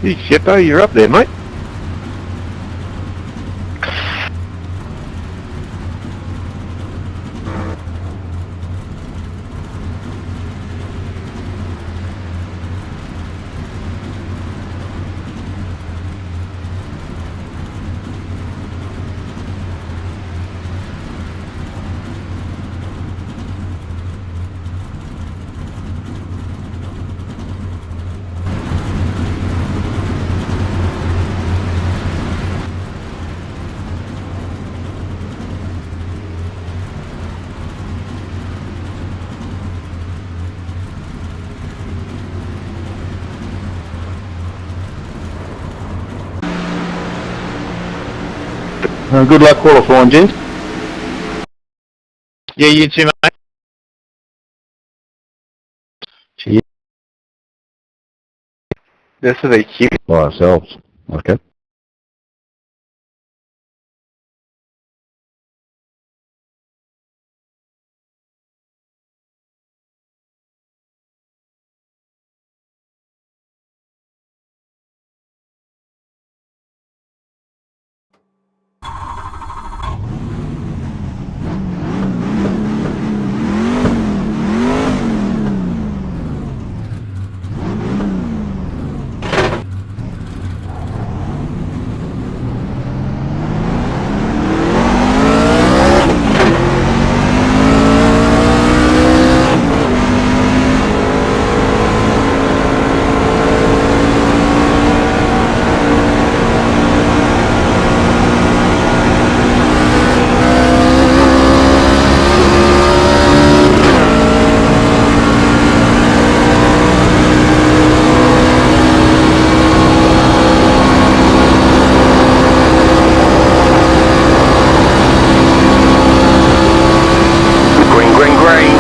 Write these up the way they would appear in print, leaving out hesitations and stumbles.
Hey, shit, you're up there, mate. Good luck qualifying, gents. Yeah, you too, mate. Cheers. This is a huge. By ourselves. Okay. Green, green, green.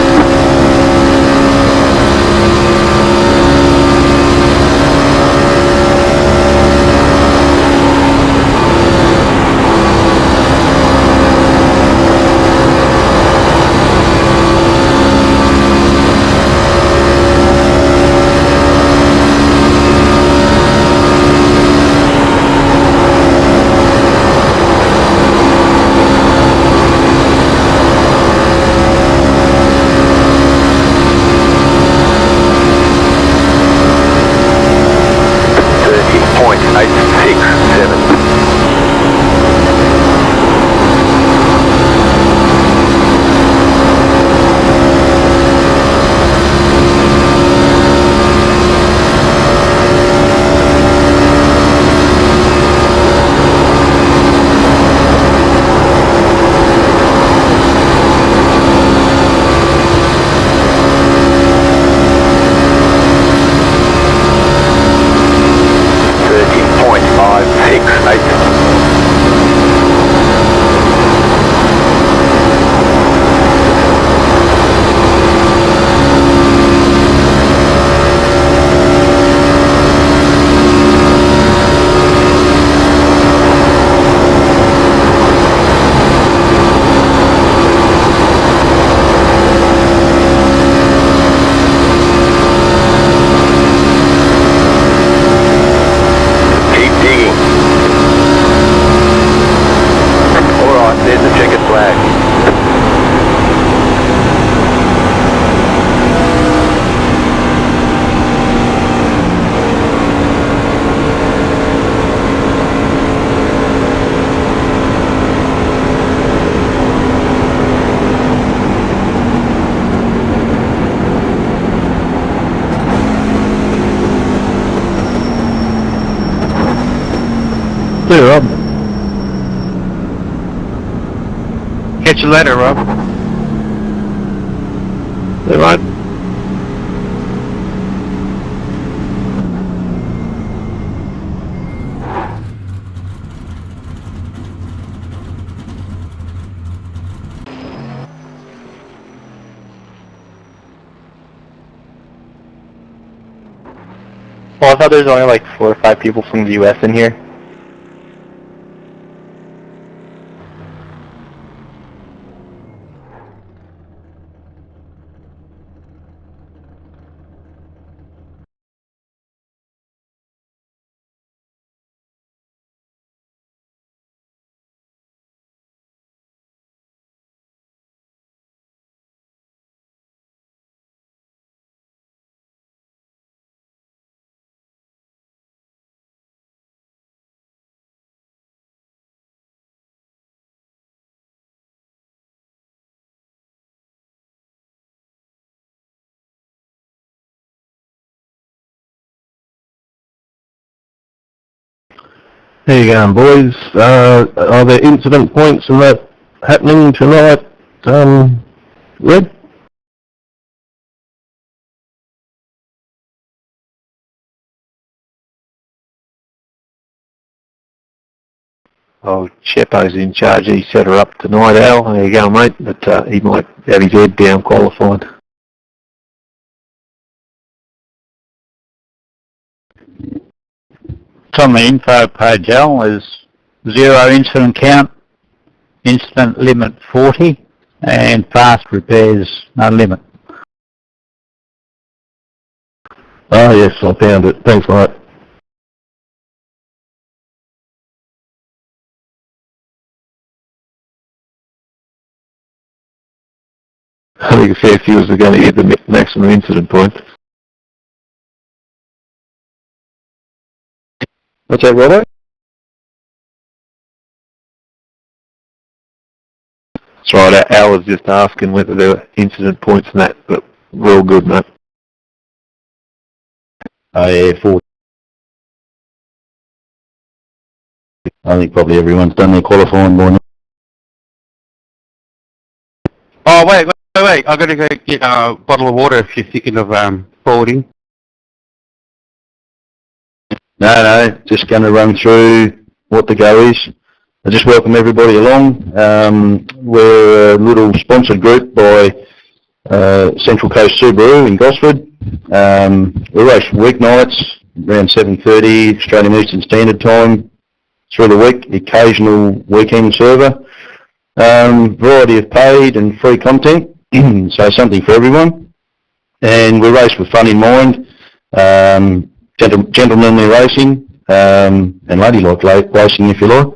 See you, Rob. Catch you later, Rob. See you, mate. Well, I thought there was only like 4 or 5 people from the U.S. in here. How you going, boys? Are there incident points and that happening tonight, Red? Oh, Chepo's in charge. He set her up tonight, Al. There you go, mate. But he might have his head down qualifying. It's on the info page, Al. There's 0 incident count, incident limit 40, and fast repairs no limit. Oh yes, I found it. Thanks, mate. I think a fair few are going to get the maximum incident point. What's that, Robbo? That's right, Al was just asking whether there were incident points and that, but we're all good, mate. Oh yeah, 40. I think probably everyone's done their qualifying by now. Oh, wait, I've got to go get a bottle of water if you're thinking of forwarding. No, just going to run through what the go is. I just welcome everybody along. We're a little sponsored group by Central Coast Subaru in Gosford. We race weeknights around 7:30 Australian Eastern Standard Time through the week, occasional weekend server. Variety of paid and free content, so something for everyone. And we race with fun in mind, gentlemanly racing, and ladylike racing if you like.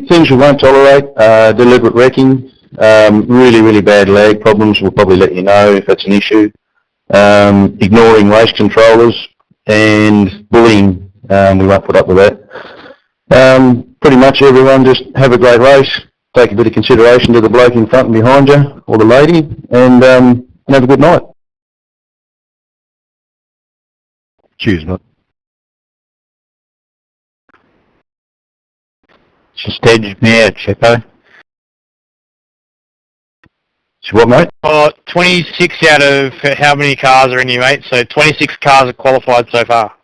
Things we won't tolerate, deliberate wrecking, really bad lag problems, we'll probably let you know if that's an issue. Ignoring race controllers and bullying, we won't put up with that. Pretty much everyone just have a great race, take a bit of consideration to the bloke in front and behind you, or the lady, and have a good night. Cheers, mate. Just edged me out, Chepo. So what, mate? 26 out of how many cars are in you, mate? So 26 cars are qualified so far.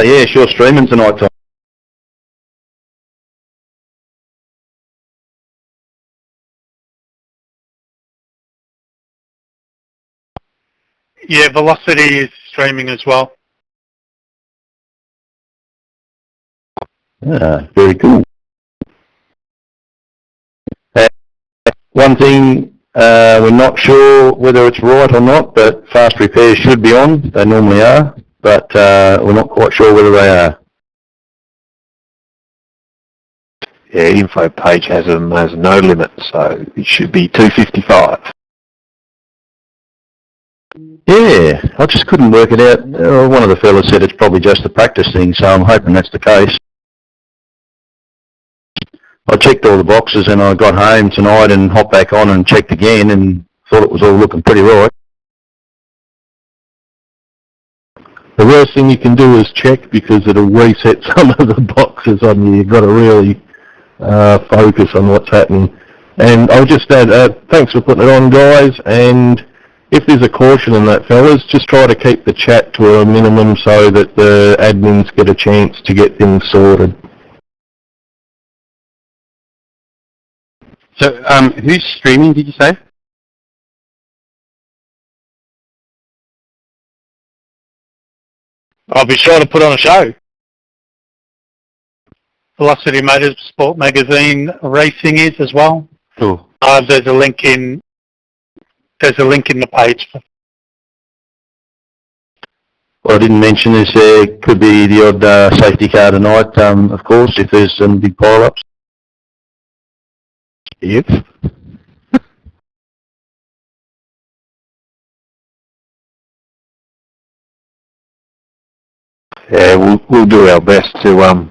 Yeah, sure, streaming tonight, Tom. Yeah, Velocity is streaming as well. Very cool. One thing, we're not sure whether it's right or not, but fast repairs should be on. They normally are, but we're not quite sure whether they are. Yeah, info page has them as no limit, so it should be 255. Yeah, I just couldn't work it out. One of the fellas said it's probably just a practice thing, so I'm hoping that's the case. I checked all the boxes and I got home tonight and hopped back on and checked again and thought it was all looking pretty right. The worst thing you can do is check because it'll reset some of the boxes on you. You've got to really focus on what's happening. And I'll just add, thanks for putting it on, guys, and if there's a caution in that, fellas, just try to keep the chat to a minimum so that the admins get a chance to get things sorted. So, who's streaming, did you say? I'll be sure to put on a show. Velocity Motorsport Magazine Racing is as well. Cool. There's a link in the page. What I didn't mention is there could be the odd safety car tonight, of course, if there's some big pile-ups. Yep. Yeah, we'll do our best to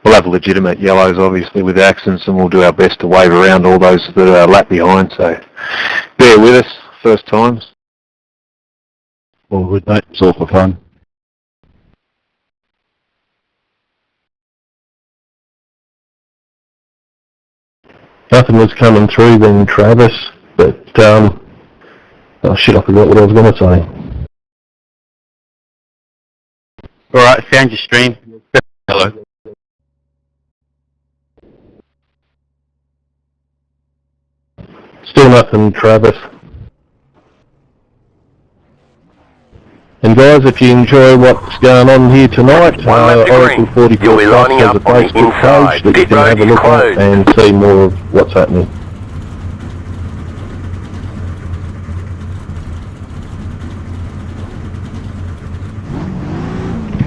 we'll have legitimate yellows, obviously, with accidents, and we'll do our best to wave around all those that are a lap behind. So bear with us, first times. All good, mate. It's all for fun. Nothing was coming through then, Travis, but, oh shit, I forgot what I was going to say. Alright, found your stream. Hello. Still nothing, Travis. And guys, if you enjoy what's going on here tonight, Oracle 44 You'll be lining Plus has a up on the Facebook inside. page that you Pit can road have a is look at closed. and see more of what's happening.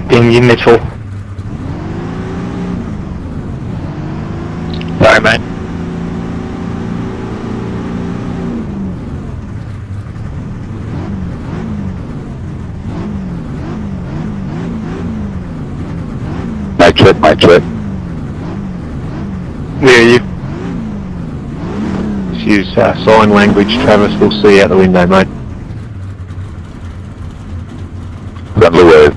Ding you, Mitchell. Sorry, mate. My trip. Where are you? Just use sign language, Travis. We'll see you out the window, mate. Lovely word.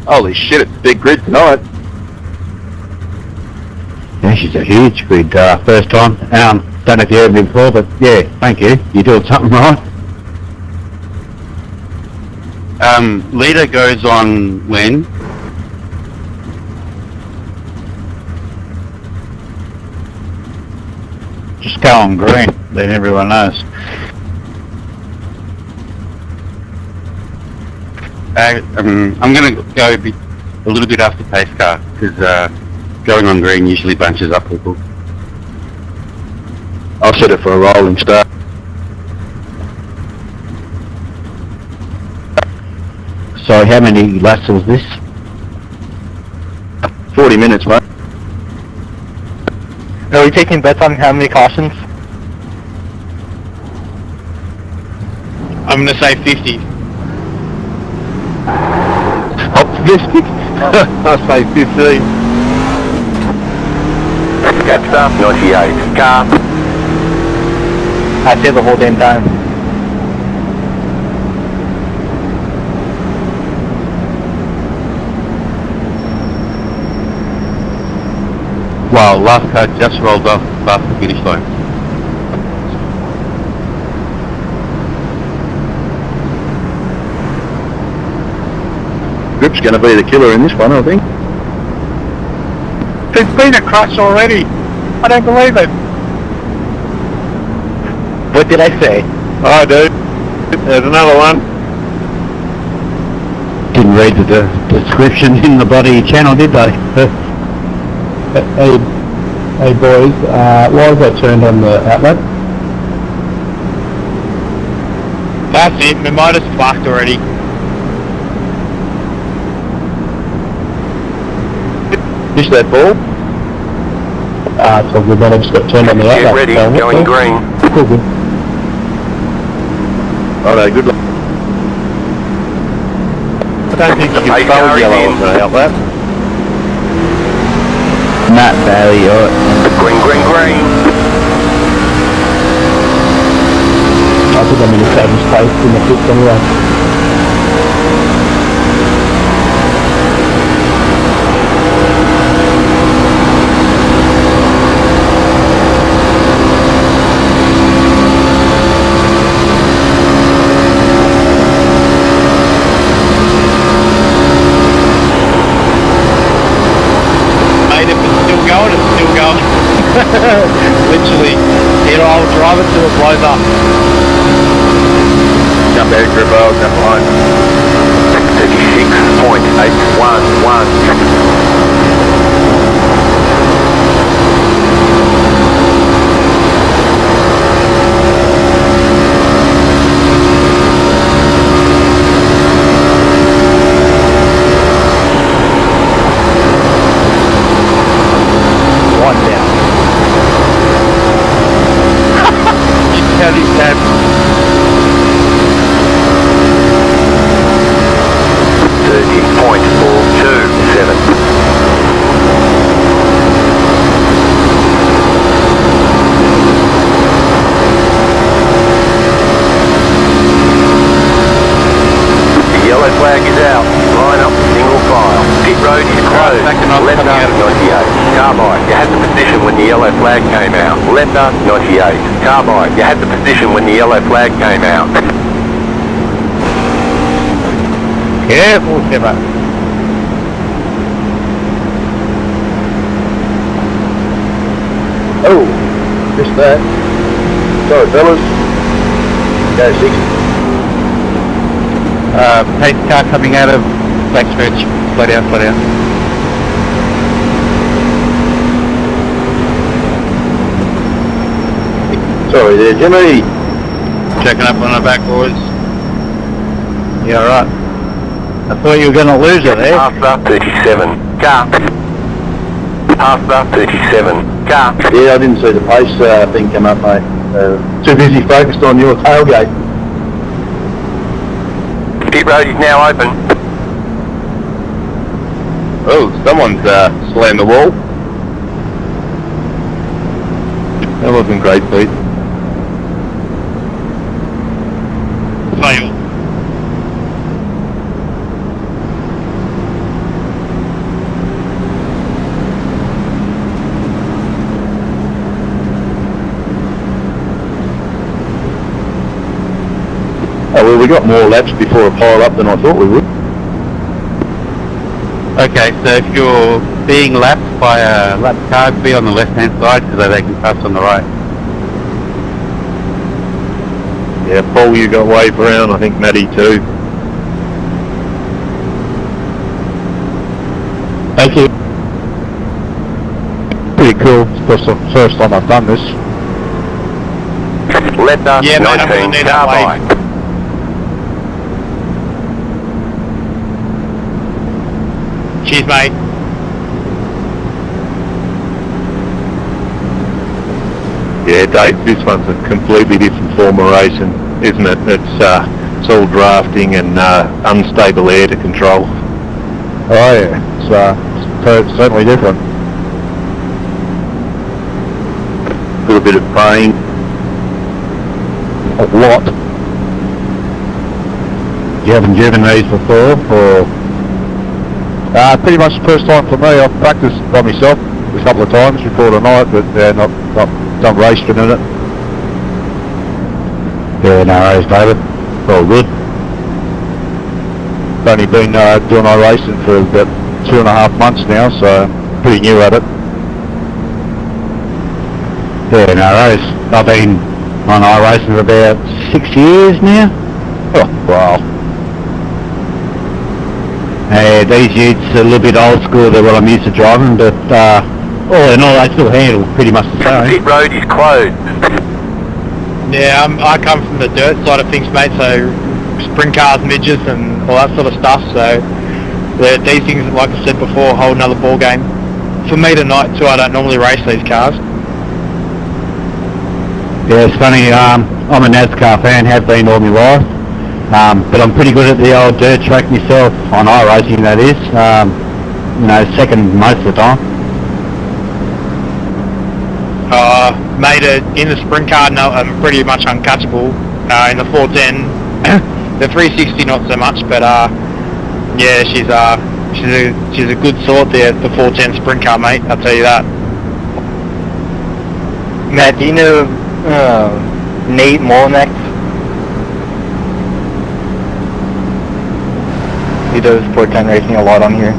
Holy shit, it's a big grid tonight. Yeah, she's a huge grid, first time. Don't know if you heard me before, but yeah, thank you. You're doing something right. Leader goes on when? Just go on green, then everyone knows. I'm going to go a little bit after pace car, because going on green usually bunches up people. I'll set it for a rolling start. So how many laps was this? 40 minutes, mate. Are we taking bets on how many cautions? I'm gonna say 50. Optimistic? I'll say 15. Gaps up, 98. Car. I said the whole damn time. Wow, last car just rolled off past the finish line. Grip's going to be the killer in this one, I think. There's been a crash already. I don't believe it. What did I say? I do. There's another one. Didn't read the description in the bloody channel, did they? Hey boys, why is that turned on the outlet? That's it, my motor's fucked already. Fish that ball. It's all good, man. I just got turned on the outlet. Get ready, going green. Cool, good. Alright, good luck. I don't think you Pace can car spell is yellow in. on the outlet. Matt Bailey, Green, green, green. I think I'm in a savage place in the pits anyway. Literally, here I'll drive it till it blows up. Jump out, grip out, jump line. 36.811. One down. How do you stand? 30.427. Left us 98. Carbide, you had the position when the yellow flag came out. Left us 98. Carbide, you had the position when the yellow flag came out. Careful, Timber. Oh, missed that. Sorry, fellas. Go 60. Pace car coming out of Black Stretch. Slow down, slow down. Sorry there, Jimmy. Checking up on our back, boys. Yeah, right. I thought you were going to lose it there. Pasta 37. Car. Pasta 37. Car. Yeah, I didn't see the pace thing come up, mate. Too busy focused on your tailgate. Pit road is now open. Oh, someone's slammed the wall. That wasn't great, Pete. Fail. Oh, well, we got more laps before a pile up than I thought we would. Okay, so if you're being lapped by a lap car, be on the left-hand side so that they can pass on the right. Yeah, Paul, you got wave around, I think Matty too. Thank you. Pretty cool. It's the first time I've done this. Left us Yeah, mate, I'm gonna 19. need that Carbide. Cheers, mate. Yeah, Dave, this one's a completely different form of racing, isn't it? It's all drafting and unstable air to control. Oh yeah, it's certainly different. A little bit of pain. A lot. You haven't driven these before, or? Pretty much the first time for me. I've practiced by myself a couple of times before tonight, but not done racing in it. Yeah, no worries, David. All good. Only been doing iRacing for about 2.5 months now, so pretty new at it. Yeah, no worries. I've been on iRacing for about 6 years now. Oh, wow. These utes are a little bit old school than what I'm used to driving, but all in all, they still handle pretty much the same. Pit road is closed. Yeah, I come from the dirt side of things, mate, so sprint cars, midgets and all that sort of stuff, so these things, like I said before, a whole nother ball game. For me tonight too, I don't normally race these cars. Yeah, it's funny, I'm a NASCAR fan, have been all my life, but I'm pretty good at the old dirt track myself, on iRacing that is, second most of the time. Mate, in the sprint car, no, I'm pretty much uncatchable. In the 410, the 360 not so much, but yeah, she's a good sort there, the 410 sprint car, mate. I'll tell you that. Matt, do you know Nate Molinax? He does 410 racing a lot on here.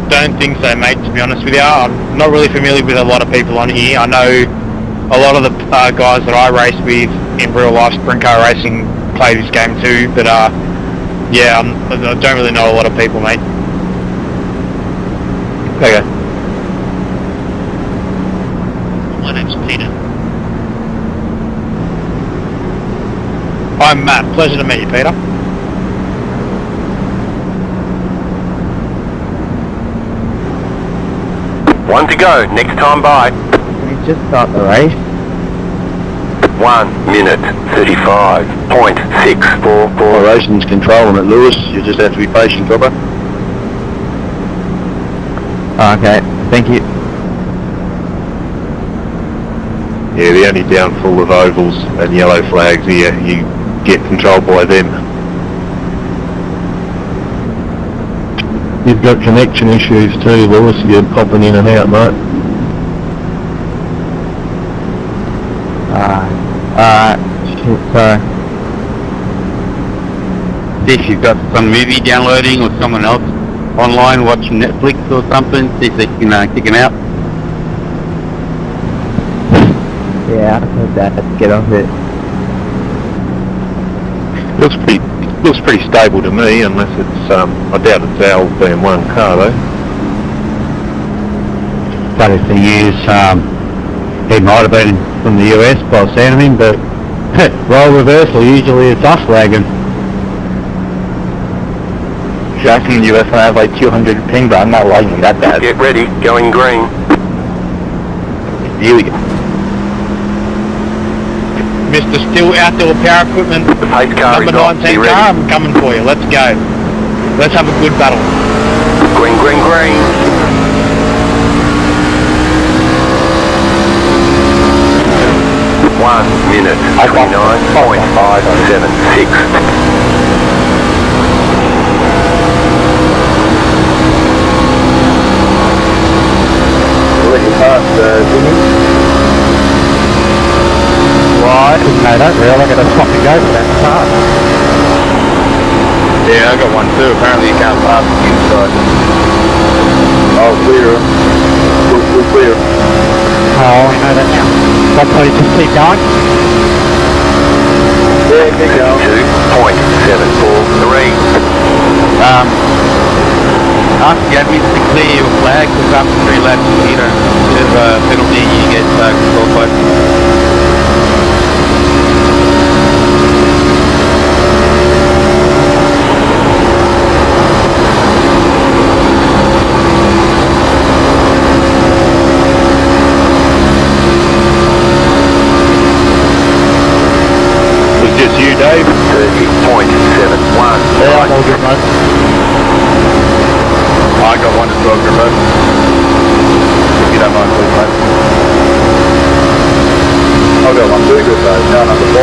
Don't think so, mate, to be honest with you. I'm not really familiar with a lot of people on here. I know a lot of the guys that I race with in real life sprint car racing play this game too, but yeah, I don't really know a lot of people, mate. Okay. My name's Peter. I'm Matt. Pleasure to meet you, Peter. One to go. Next time by. Can we just start the race? 1 minute 35.644. iRacing's controlling it, Lewis. You just have to be patient, copper. Okay, thank you. Yeah, the only downfall of ovals and yellow flags here, you get controlled by them. You've got connection issues too, Lewis. You're popping in and out, mate. Sorry. See if you've got some movie downloading or someone else online watching Netflix or something, see if they can kick him out. Yeah, I heard that. Get off it. Looks pretty stable to me, unless it's I doubt it's our being one car though. But if they use, he might have been from the US by the sound of him, but role reversal, usually it's us lagging. Jackson in the US and I have like 200 ping, but I'm not lagging that bad. Get ready, going green. Really? Mr. Still Outdoor Power Equipment, The pace car number is on. 19 Be ready. car, I'm coming for you. Let's go. Let's have a good battle. Green, green, green. One minute, 29.576. Why? Didn't know that, really. I got to stop and go for that car. Yeah, I got one too. Apparently you can't pass the inside. Oh, clear. We're clear. Oh, I know that now. That's why you just keep going. Yeah, keep going. 2.743. Ask the admin to clear your flag, because after 3 laps you don't have a penalty, you get qualified. Was just you, Dave? 30.71. Yeah, I'm all good, mate. I got one as well, good, mate. If you don't mind, please, mate. I got one too, good, mate. Down number 4.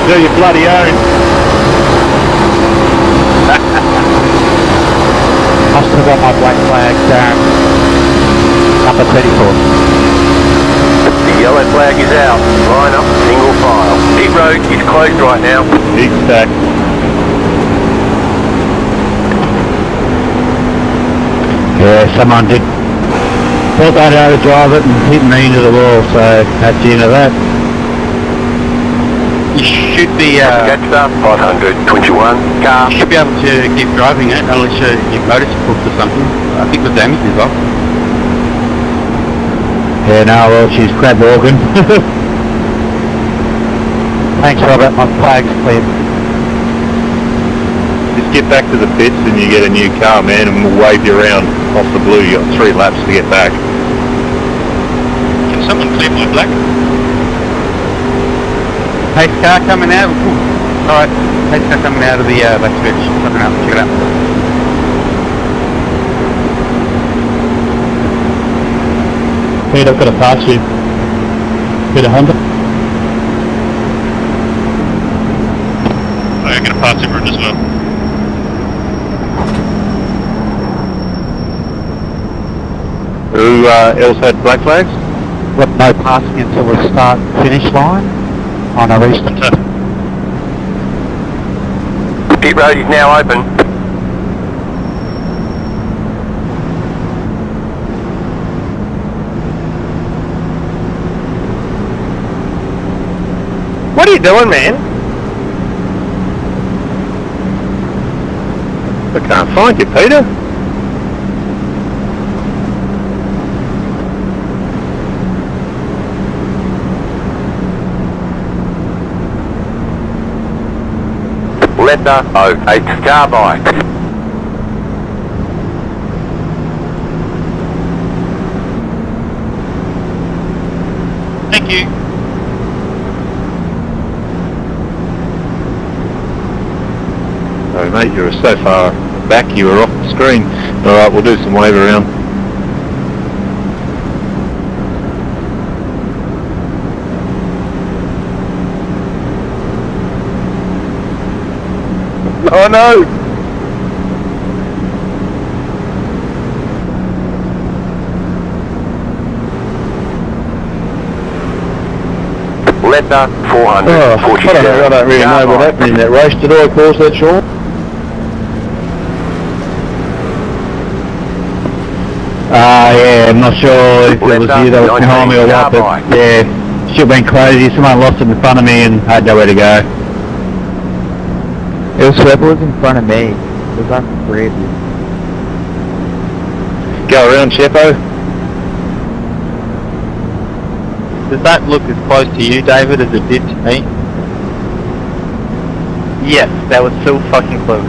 Do your bloody own. I've still got my black flag down. Number 34. The yellow flag is out. Line up, single file. Pit road is closed right now. Big stack. Yeah, someone did. Thought they'd overdrive it and hit me into the wall, so that's the end of that. You should be Gatsa, 521. Car. you should be able to keep driving it unless your motor's cooked or something. I think the damage is off. Yeah, no, well, she's crab organ. Thanks, Robert. My flag's clear. Just get back to the pits and you get a new car, man, and we'll wave you around off the blue. You got 3 laps to get back. Can someone clear my black? Pace car coming out. Alright, pace car coming out of the back stretch. Check it out. Pete, I've got to pass you. Peter Hunter. I'm going to pass everyone as well. Who else had black flags? Got no passing until the start finish line on a restart. Pit road is now open. What are you doing, man? I can't find you, Peter. Letter 08 Carbide. Thank you. Oh, mate, you were so far back you were off the screen. Alright, we'll do some wave around. Oh no! Letter Oh, I 447. don't really know what happened in that race. Did I cause that, Sean? Yeah, I'm not sure if it was you that was behind me or what, but yeah, should have been crazy. Someone lost it in front of me and had nowhere to go. It was whoever was in front of me. It was on three of you. Go around, Chepo. Does that look as close to you, David, as it did to me? Yes, that was so fucking close.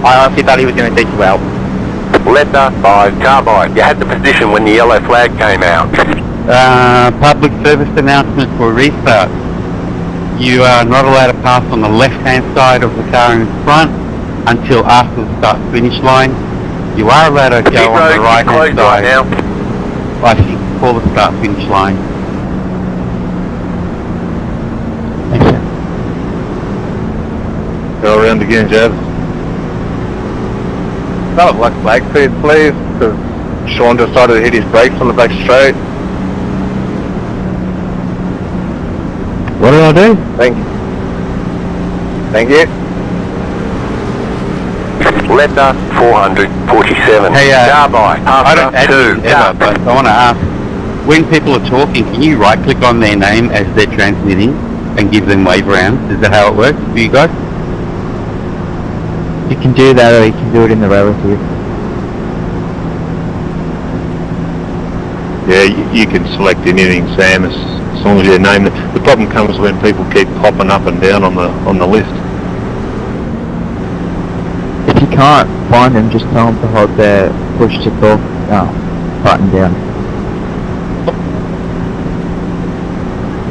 I honestly thought he was going to take you out. Letter 5 Carbide. You had the position when the yellow flag came out. Public service announcement for restart. You are not allowed to pass on the left-hand side of the car in front until after the start-finish line. You are allowed to go on the right-hand side. Right now. I think for the start-finish line. Go around again, Jav. Not a black flag, please, because Sean decided to hit his brakes on the back straight. What did I do? Thank you. Letter 447. Hey, Carbide. I don't After 2. ever, but I want to ask, when people are talking, can you right-click on their name as they're transmitting and give them wave rounds? Is that how it works for you guys? You can do that, or you can do it in the relative. Yeah, you can select anything, Sam, as long as you name it. The problem comes when people keep popping up and down on the list. If you can't find them, just tell them to hold their push to talk button down.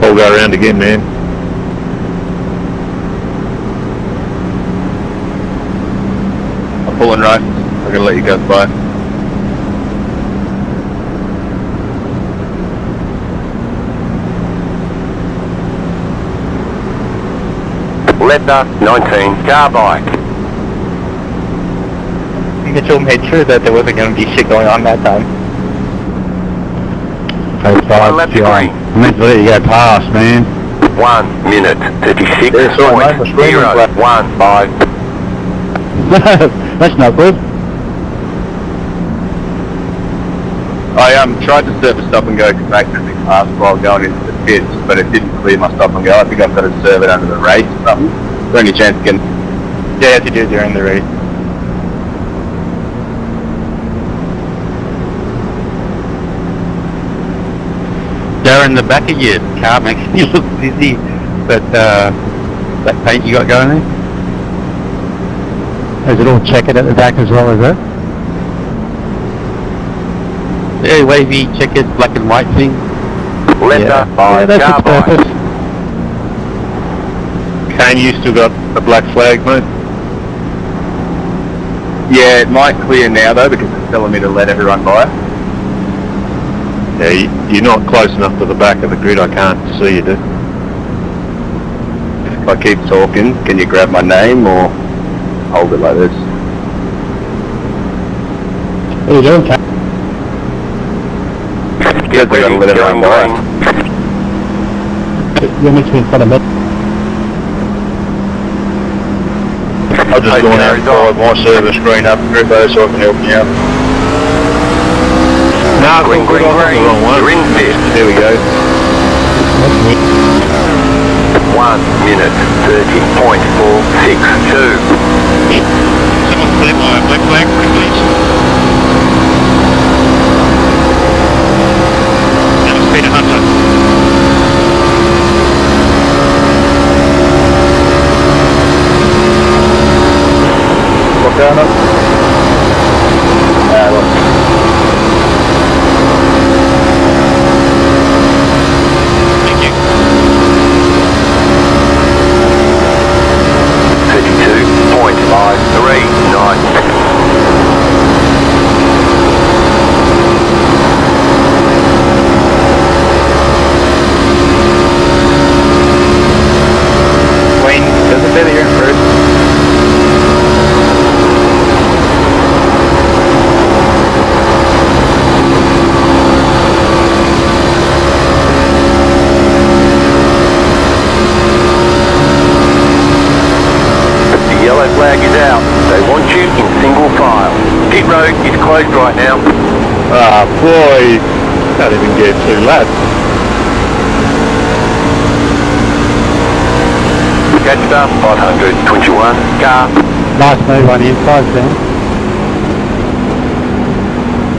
I'll go around again, man. I'm pulling right. I'm gonna let you guys by. Letter 19 Carbide. Mitchell made sure that there wasn't going to be shit going on that time. Left green. I meant to let you go past, man. 1 minute 36.015. That's not good. I tried to serve a stop and go accidentally past while going into the pits, but it didn't clear my stop and go. I think I've got to serve it under the race or something. Is there any chance you can? Yeah, you have to do it during the race. Darren, the back of your car makes you look busy, but that paint you got going there? Is it all checkered at the back as well, is it? Yeah, wavy, checkered, black and white thing. Letter 5 that's its Carbide. purpose. Kane, you still got a black flag, mate? Yeah, it might clear now though because it's telling me to let everyone by. Yeah, you're not close enough to the back of the grid. I can't see you, dude. If I keep talking, can you grab my name or hold it like this? What are you doing, Kat? Get I gotta let ready, everyone going by. green. You're meant to be in front of me. I'll just go out and follow my service screen up, Griffo, so I can help you out. No, Green, green, green. Wrong one. You're in fifth. There we go. 1 minute 30.462. Someone clear my black flag, please. That was Peter Hunter. What going on? Thank you. 32.539. Pit road is closed right now. Ah, boy, can't even get 2 laps. Catch start 521. Car. Nice move on the inside there.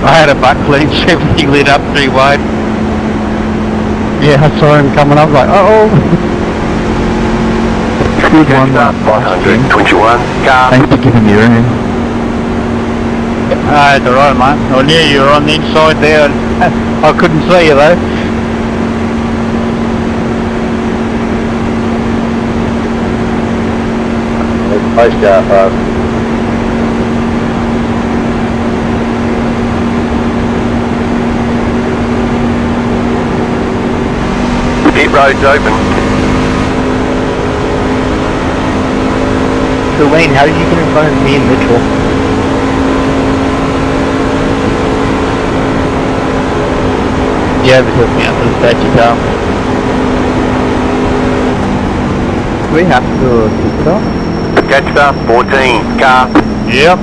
I had a butt clean, everything lit up 3 wide. Yeah, I saw him coming up like, uh-oh. Good Catch one, start mate. 521. Car. Thanks for giving me room. It's alright, mate. I knew you were on the inside there. I couldn't see you though. Pace car fast. Pit road's open. So Wayne, how did you get in front of me and Mitchell? Yeah, they took me out to the statue car. Do we have to keep it off? Catch start 14. Car. Yep.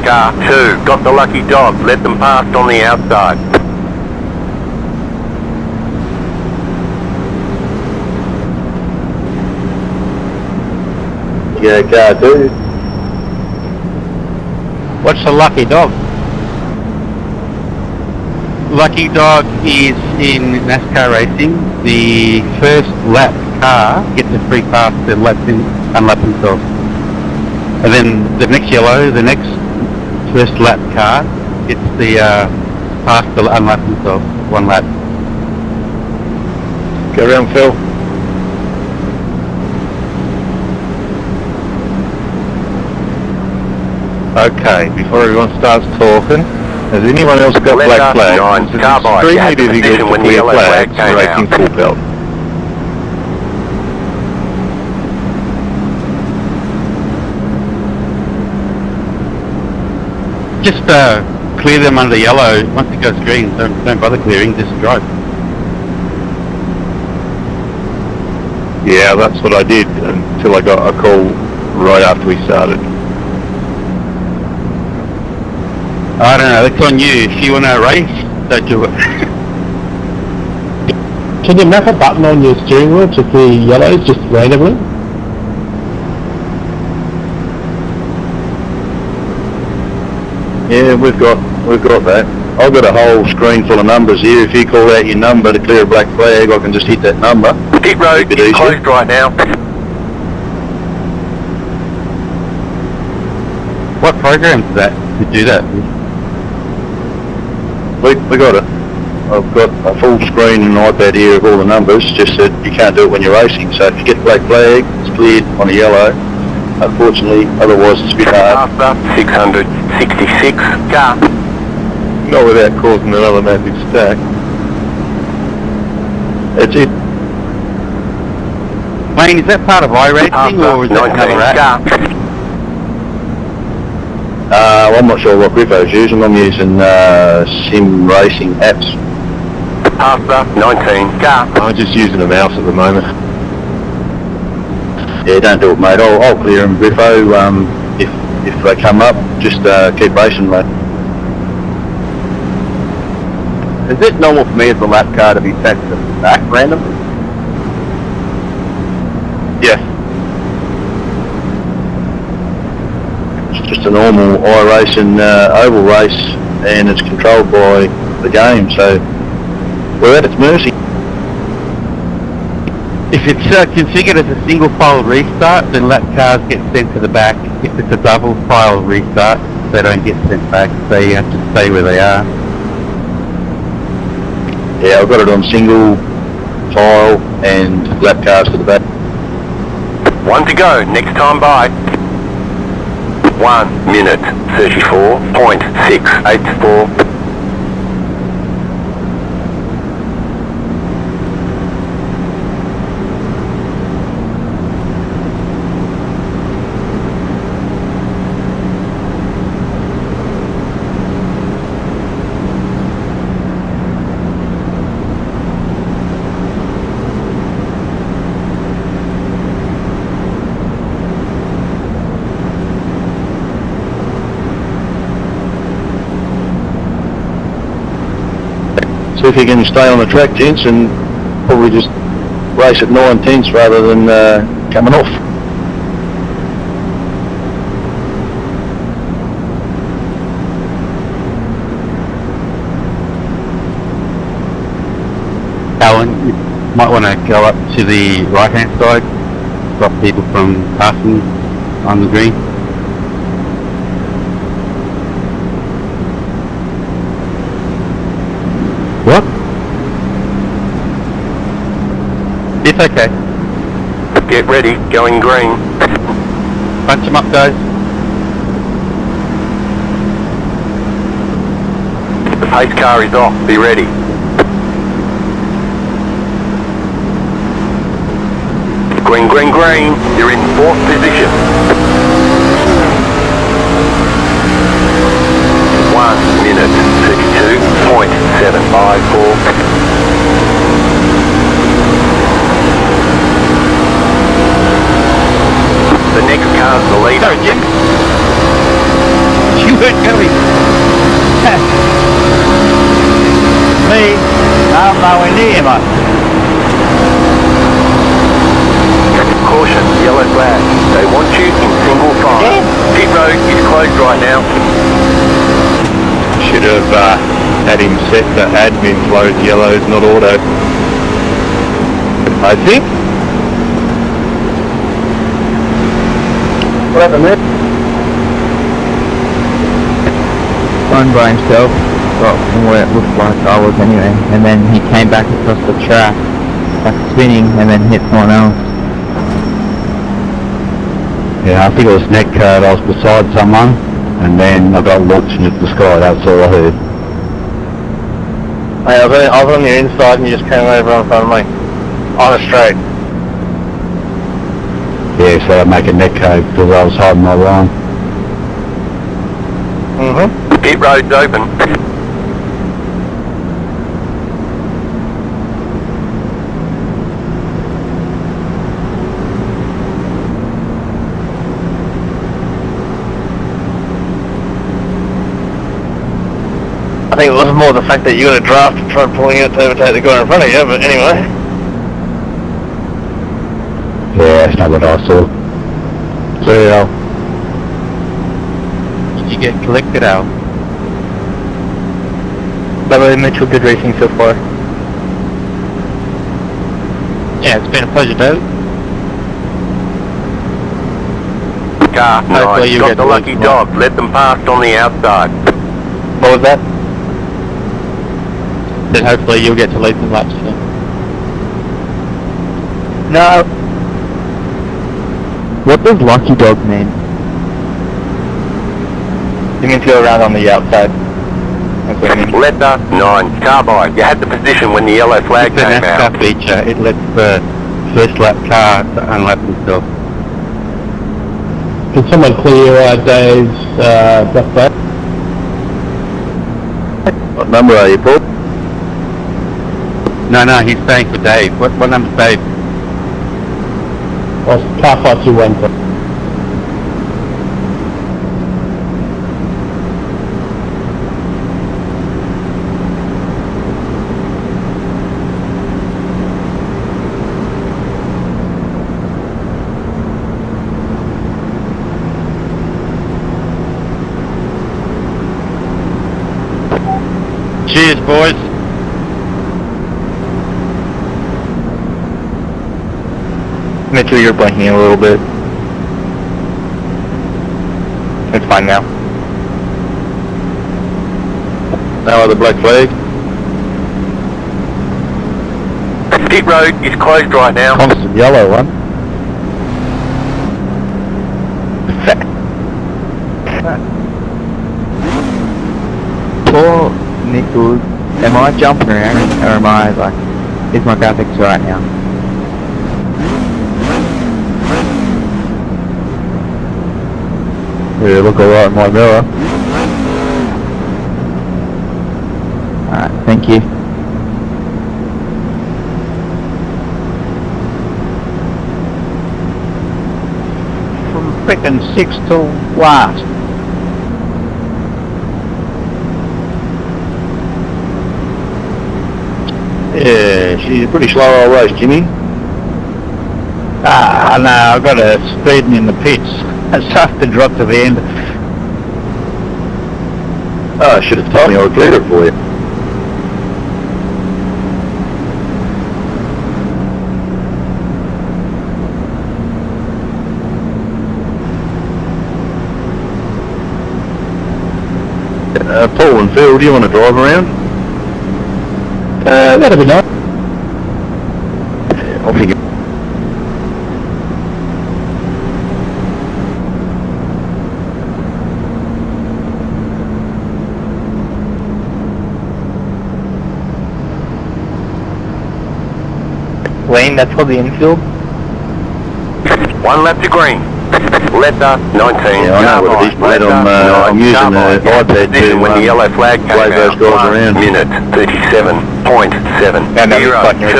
Car 2. Got the lucky dog. Let them pass on the outside. Yeah, car 2. What's the lucky dog? Lucky dog is in NASCAR racing. The first lap car gets a free pass to unlap themselves. And then the next yellow, the next first lap car gets the pass to unlap themselves, 1 lap. Go around, Phil. Okay, before everyone starts talking, has anyone else got Left black after flags? 9, It's carbide. You had extremely the difficult position to when the clear yellow flag flags came racing out. full belt. Just clear them under yellow. Once it goes green, don't bother clearing, just drive. Yeah, that's what I did until I got a call right after we started. I don't know, it's on you. If you want to race, don't do it. Can you map a button on your steering wheel to clear yellows just randomly? Yeah, we've got that. I've got a whole screen full of numbers here. If you call out your number to clear a black flag, I can just hit that number. Pit road Keep it is easy. closed right now. What program is that to do that? We got it. I've got a full screen and iPad here of all the numbers, just that you can't do it when you're racing. So if you get a black flag, it's cleared on a yellow. Unfortunately, otherwise it's a bit hard. After 666. Car. Not without causing another massive stack. That's it. Wayne, is that part of iRacing or is that 19. another app? Car. I'm not sure what Griffo's using. I'm using sim racing apps. After 19. Car. I'm just using a mouse at the moment. Yeah, don't do it, mate. I'll clear them, Griffo. If they come up, just keep racing, mate. Is it normal for me as a lap car to be sent to the back randomly? Yes. It's just a normal iRacing oval race, and it's controlled by the game, so we're at its mercy. If it's configured as a single file restart, then lap cars get sent to the back. If it's a double file restart, they don't get sent back. They have to stay where they are. Yeah, I've got it on single file and lap cars to the back. 1 to go. Next time by. 1 minute 34.684. see if you can stay on the track, gents, and probably just race at 9/10 rather than coming off. Alan, you might want to go up to the right-hand side, stop people from passing on the green. What? It's okay. Get ready, going green. Bunch them up, guys. The pace car is off, be ready. Green, green, green, you're in 4th position. 1 minute, 32.754. The next car's the leader. Sorry, Jim. You weren't going. Me? I'm nowhere near, mate. Caution, yellow flag. They want you in single file. Yeah. Pit road is closed right now. Should have had him set the admin flows yellows, not auto. I think. What happened there? Run by himself, well, from where it looked like I was anyway, and then he came back across the track, like spinning, and then hit someone else. Yeah, I think it was neck card. I was beside someone, and then I got launched into the sky. That's all I heard. Hey, I was on your inside and you just came over in front of me. On a straight. Yeah, so I'd make a neck code because I was hiding my line. Pit road's open. I think it was more the fact that you got a draft and tried pulling out to overtake the guy in front of you, but anyway. Yeah, that's not what I saw. So, Did you get collected out? By the way, Mitchell, good racing so far. Yeah, it's been a pleasure, David. Car, Hopefully nice. you Got get the the lucky lead. dog. Let them pass on the outside. What was that? Then hopefully you'll get to lead some laps soon. No. What does lucky dog mean? You mean to go around on the outside. That's what I mean. Letter 9, carbide. You had the position when the yellow flag It's an came out. NASCAR feature. It lets the first lap car to unlap themselves. can someone clear Dave's black flag? What number are you, Paul? No, he's staying for Dave. What number's Dave? Well, car 521. Cheers, boys. Mitchell, you're blinking a little bit. It's fine now. Now are the black flag? Pit road is closed right now. Constant yellow one. Poor Nichols, am I jumping around or am I like, is my graphics right now? Yeah, look alright in my mirror. Alright, thank you. From frickin' 6 till last. Yeah, she's a pretty slow old race, Jimmy. Ah, no, I got her speeding in the pits. I started to drop to the end. Oh, I should have told me I would clear it for you. Paul and Phil, do you want to drive around? That'll be nice. Yeah, off you go. Lane, that's called the infield. 1 lap to green. Letter 19. Yeah, I know what it is, mate. I'm using the iPad to when the yellow flag came play those out. guys 1 around. minute 37.7. No, no, it's fucking 2.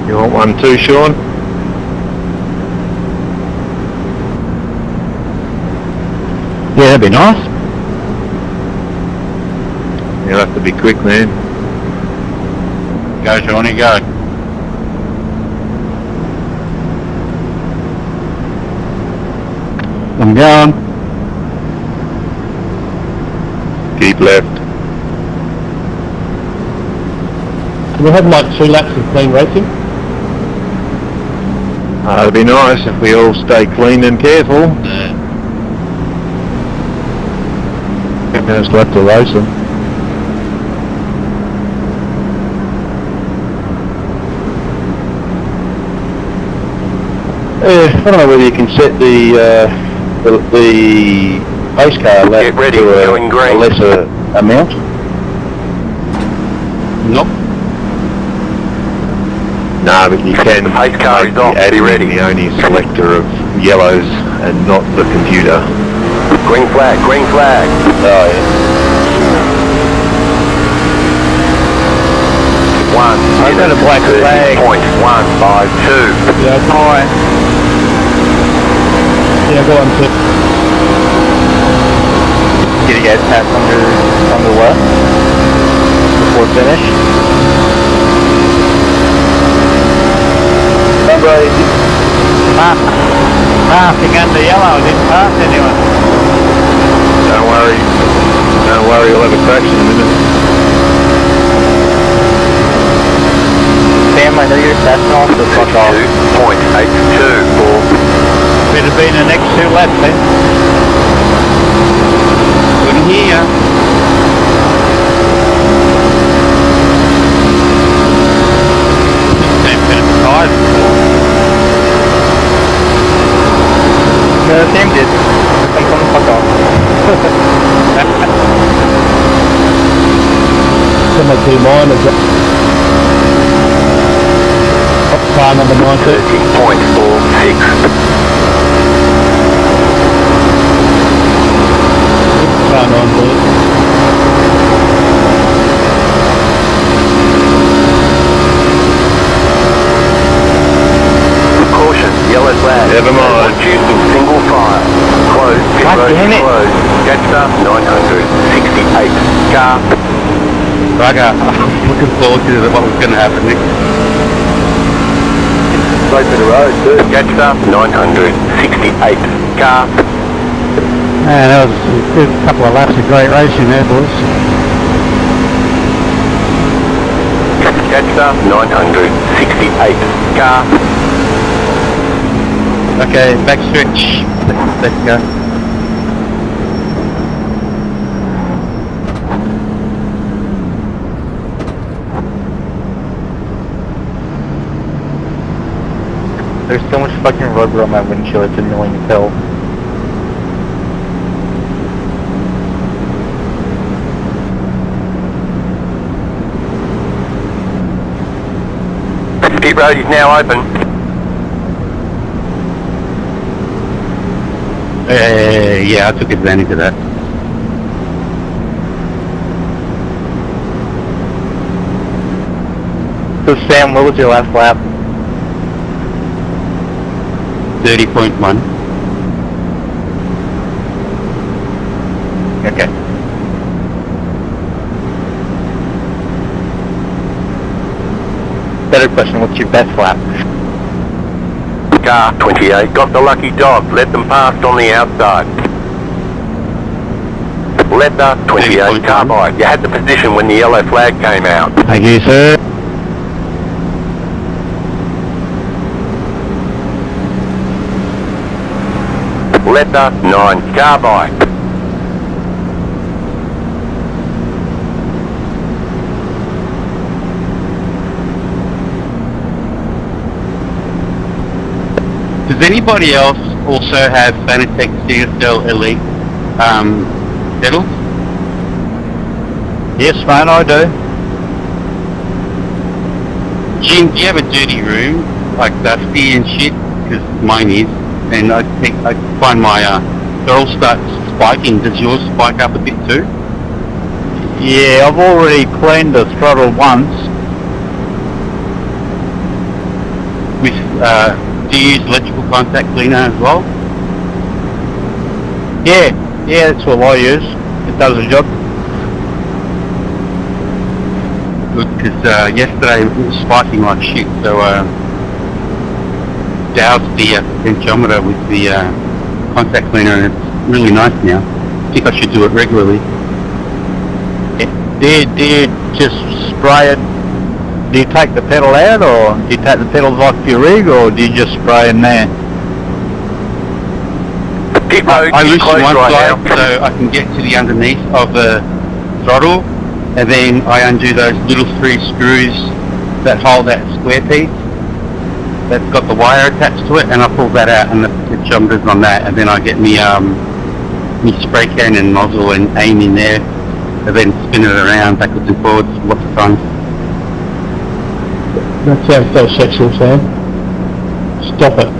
You want one too, Sean? Yeah, that'd be nice. You'll have to be quick, man. Go, Johnny, go. I'm going. Keep left. We'll have like 2 laps of clean racing. It'd be nice if we all stay clean and careful. First lap to racing. I don't know whether you can set the pace car lap Get ready, to going a green. lesser amount. Nope. No, but you can The pace car make is off, the admin be ready. the only selector of yellows and not the computer. Green flag, green flag. Oh yeah. 1 I've got a black flag. 30.152. Yeah, hi. Yeah, go on, Pip. Did you guys pass under what? Before finish? Passing under yellow, didn't pass anyone. Don't worry, you'll have a crash in a minute. Sam, I know you're passing off, so fuck off. 2.824. Better be in the next 2 laps then. Couldn't hear ya. Sam finished tired. No, Sam did. Fuck off. Some of 2 miners. Car number 19. 30.46. Car 19. Caution, yellow flag. Never mind. Using single file. Closed, pit God road damn it. closed. Jetstar 968. Car. Bugger. I'm looking forward to what was going to happen next. Straight to the road, too. Jetstar 968. Car. Man, that was a couple of laps of great racing there, boys. Jetstar 968. Car. Okay, back stretch. Let's go. There's so much fucking rubber on my windshield, it's annoying as hell. Pit road is now open. Yeah, I took advantage of that. So Sam, what was your last lap? 30.1. Okay. Better question, what's your best lap? Car 28 got the lucky dog. Let them past on the outside. Letter 28 Carbide. You had the position when the yellow flag came out. Thank you, sir. Letter 9 Carbide. Does anybody else also have Fanatec CSL Elite pedals? Yes, mate, I do. Jim, do you have a dirty room, like dusty and shit? Because mine is, and I find my throttle starts spiking. Does yours spike up a bit too? Yeah, I've already cleaned the throttle once. With do you use electrical contact cleaner as well? Yeah, that's what I use. It does the job. Good, because yesterday it was spiking like shit, so doused the potentiometer with the contact cleaner, and it's really nice now. I think I should do it regularly. Do you just spray it? Do you take the pedal out, or do you take the pedals off your rig, or do you just spray in there? Pit road I is loosen closed one right side now. so I can get to the underneath of the throttle, and then I undo those little 3 screws that hold that square piece that's got the wire attached to it, and I pull that out and the potentiometer's on that, and then I get me spray can and nozzle and aim in there, and then spin it around backwards and forwards lots of times. That sounds so sexual, Sam. Stop it.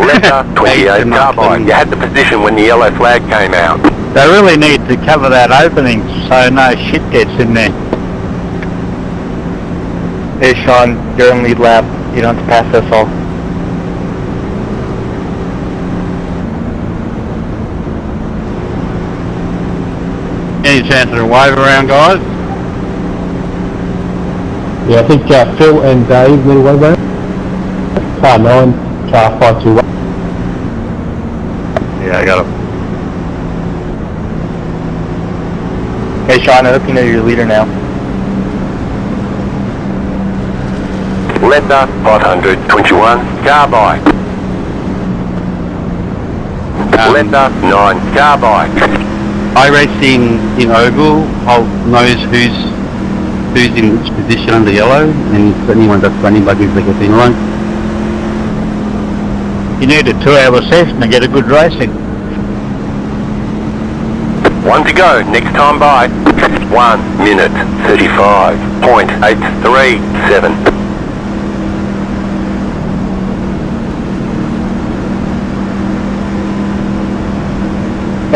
Letter 28 Carbide. You had the position when the yellow flag came out. They really need to cover that opening so no shit gets in there. Hey Sean, you're in lead lap. You don't have to pass us all. Any chance of a wave around, guys? Yeah, I think Phil and Dave need a wave around. Car 9, car 521. Yeah, I got him. Hey Sean, I hope you know you're your leader now. Letter 521 Carbide. Letter 9 Carbide. iRacing in oval knows who's in which position under yellow, and if anyone does funny buggers, they get in line. You need a 2-hour session to get a good racing. 1 to go, next time by. 1 minute 35.837.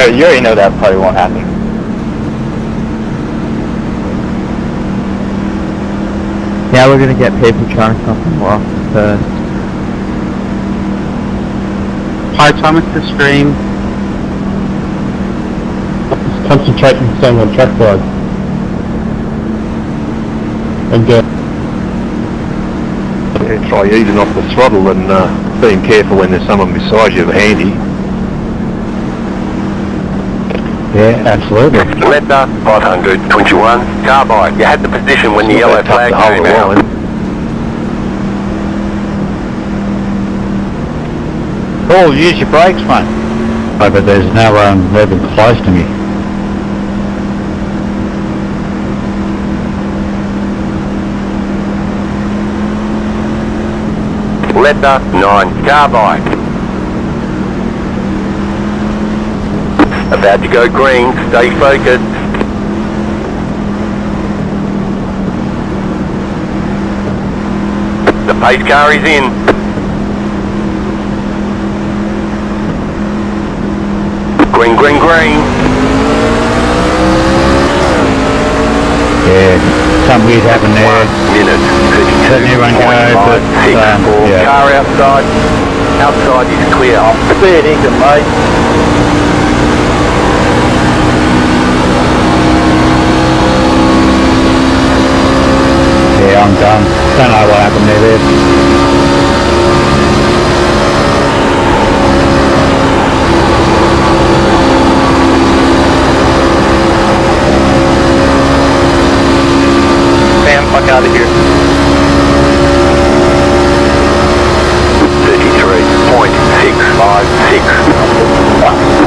Oh, you already know that probably won't happen. Yeah, we're gonna get people trying to come from off first. Hi Thomas the stream. Just concentrate on staying on track side. And Yeah, try easing off the throttle and being careful when there's someone beside you handy. Yeah, absolutely. Letter 521 Carbide. You had the position when the yellow flag came out. Paul, use your brakes, mate. Oh, but there's no one moving close to me. Letter 9 Carbide. About to go green, stay focused. The pace car is in. Green, green, green. Yeah, something weird happened there. 1 minute letting everyone go, but, 2.54. yeah. Car outside. Outside is clear. Fair dinkum, mate. Yeah, I'm done. Don't know what happened there. Sam, fuck out of here. 33.656.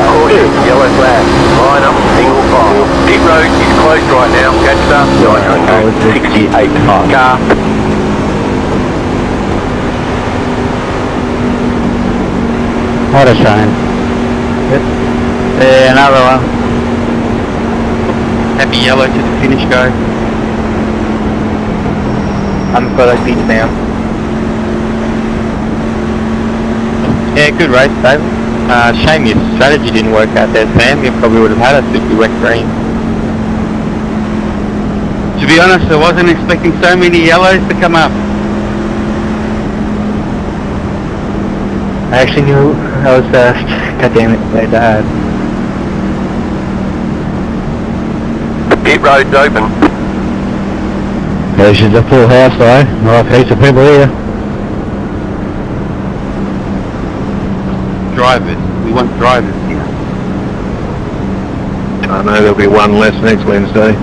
Caution, yellow flag. Line up, single file. Pit road is closed right now. Catch up, 968 car. What a shame. Yeah, another one. Happy yellow to the finish, go. I'm got a beat now. Yeah, good race, Dave. Shame your strategy didn't work out there, Sam. You probably would have had us if you went green. To be honest, I wasn't expecting so many yellows to come up. I actually knew I was fast. God damn it, they died. Pit road's open. This is a full house though. Nice heaps of people here. Drivers. We want drivers here. I know there'll be one less next Wednesday.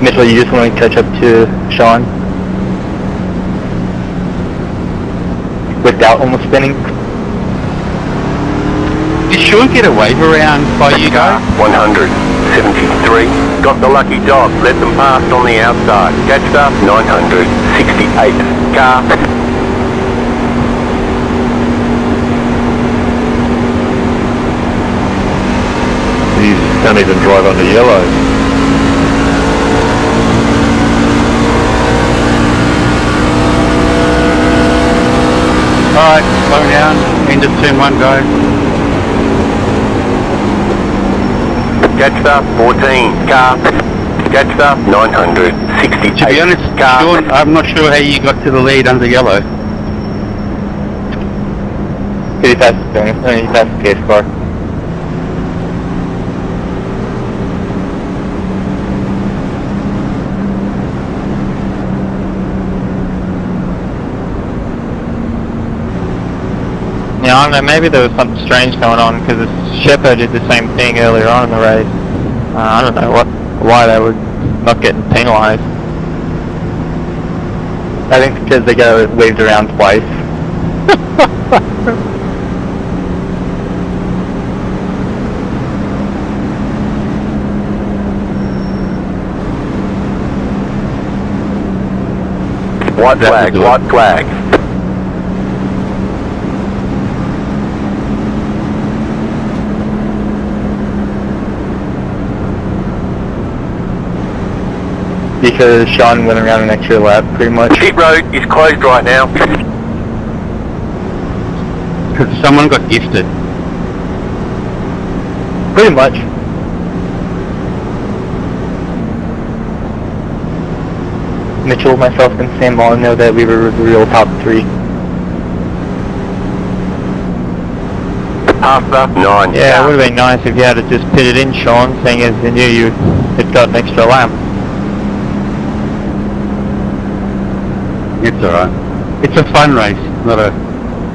Mitchell, you just want to catch up to Sean? Without almost spinning? Did Sean get a wave around by you guys? 173. Got the lucky dog. Let them pass on the outside. Catched up, 968 car. You can't even drive under yellow. Alright, slow down. End of turn 1, go. Catched up, 14 car. Catched up, 968 To be honest, car. Sean, I'm not sure how you got to the lead under yellow. He passed the case car. Yeah, I don't know, maybe there was something strange going on because Shepard did the same thing earlier on in the race. I don't know why they were not getting penalised. I think because they got waved around twice. White flag, white flag. Because Sean went around an extra lap, pretty much. Pit road is closed right now. Because someone got gifted. Pretty much. Mitchell, myself, and Sam all know that we were the real top 3. After 9. Yeah, it would have been nice if you had to just pit it in, Sean, seeing as they knew you had got an extra lap. It's alright. It's a fun race, not a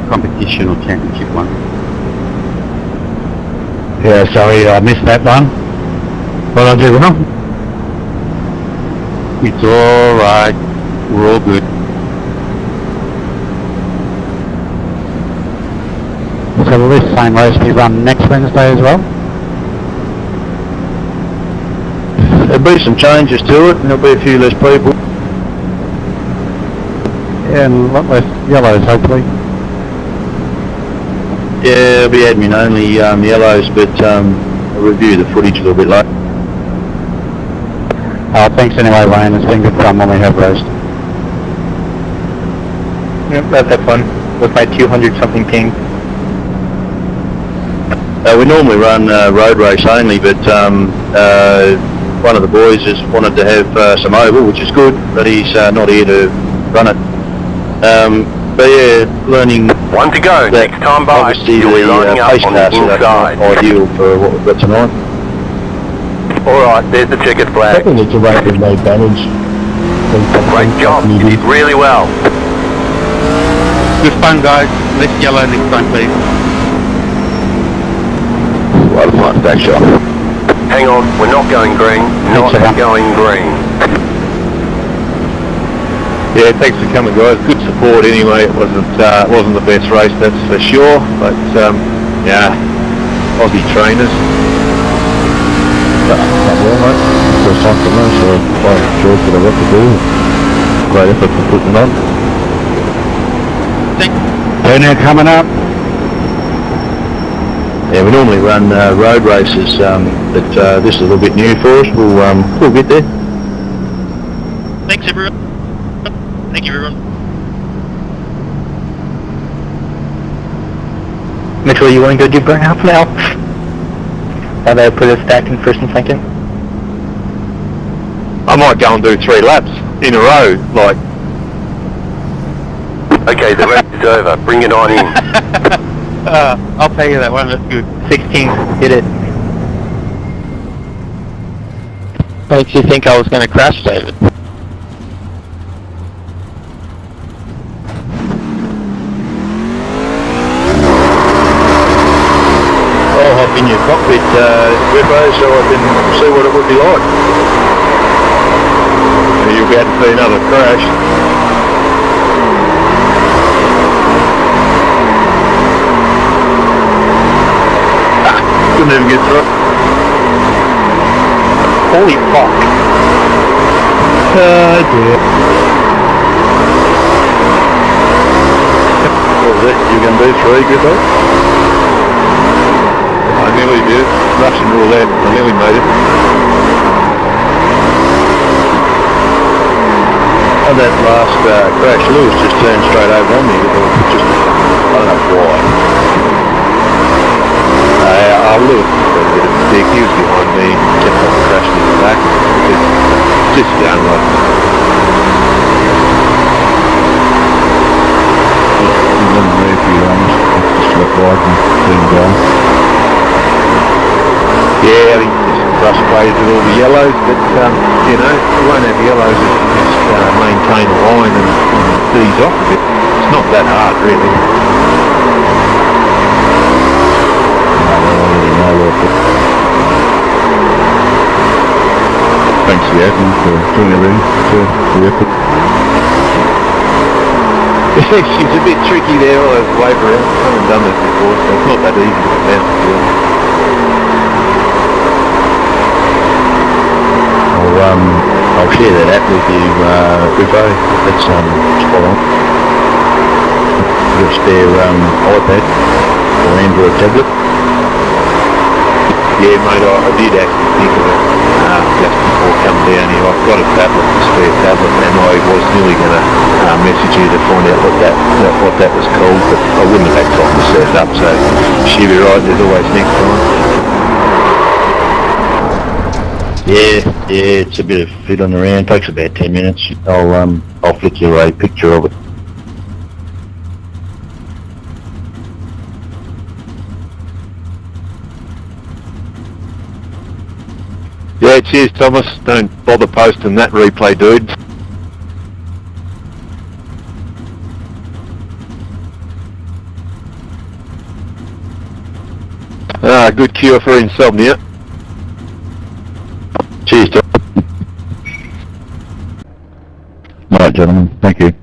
competition or championship one. Yeah, sorry I missed that one. What I do wrong? It's alright. We're all good. So will this same race be run next Wednesday as well? There'll be some changes to it, and there'll be a few less people. Yeah, and a lot less yellows hopefully. Yeah, it'll be admin only yellows, but I'll review the footage a little bit later. Thanks anyway, Wayne. It's been good fun when we have raced. Yep, that's had fun. With my 200 something ping. We normally run road race only, but one of the boys has wanted to have some oval, which is good, but he's not here to run it. But yeah, learning. One to go. Next time by, obviously you'll be the lining up pace on the car setup's not inside. ideal for what we've got tonight. Alright, there's the checkered flag. Probably need to rate with no damage. Great job, you did really well. Good fun, guys. Less yellow next time, please. A lot of fun, thanks, Sean. Hang on, we're not going green. Not going green. Yeah, thanks for coming, guys. Good support anyway. It wasn't the best race, that's for sure. But yeah, Aussie trainers. Well, mate. First time for me, so I enjoyed what I got to do. Great effort for putting it on. Turnout coming up. Yeah, we normally run road races, but this is a little bit new for us. We'll get there. Thanks, everyone. Thank you, everyone. Mitchell, you want to go do burnout now? How about I put a stack in first and second? I might go and do 3 laps in a row, like. Okay, the race is over. Bring it on in. I'll pay you that one, that's good. 16, hit it. Makes you think I was going to crash, David? I'll hop in your cockpit, Rippo, so I can see what it would be like. You'll be able to see another crash. Couldn't even get through. Holy fuck. Dear. What was it? You going to do 3, Griffo? I nearly did. Russian roulette. I nearly made it. On that last crash, Lewis just turned straight over on me. Just, I don't know why. Lewis was a bit of a dick. He was behind me, kept on crashing in the back. Just down like. He didn't move for you, honest. Just look wide and clean down. Yeah, I think just frustrated with all the yellows, but you know, you won't have yellows if you just maintain a line and ease off a bit. It's not that hard, really. Thanks to the admin for doing everything. Terrific. She's a bit tricky there, all those wave around. I haven't done this before, so it's not that easy to get down to do. I'll share that app with you, Rippo. That's spot on. You've got a spare iPad or Android tablet. Yeah, mate, I did actually think of it just before coming down here. I've got a tablet, a spare tablet, and I was nearly going to message you to find out what that was called, but I wouldn't have had time to set it up, so she'll be right, there's always next time. Yeah, it's a bit of fiddling around. Takes about 10 minutes. I'll flick you a picture of it. Yeah, cheers, Thomas. Don't bother posting that replay, dude. Good cure for insomnia. Cheers, Tom. All right, gentlemen. Thank you.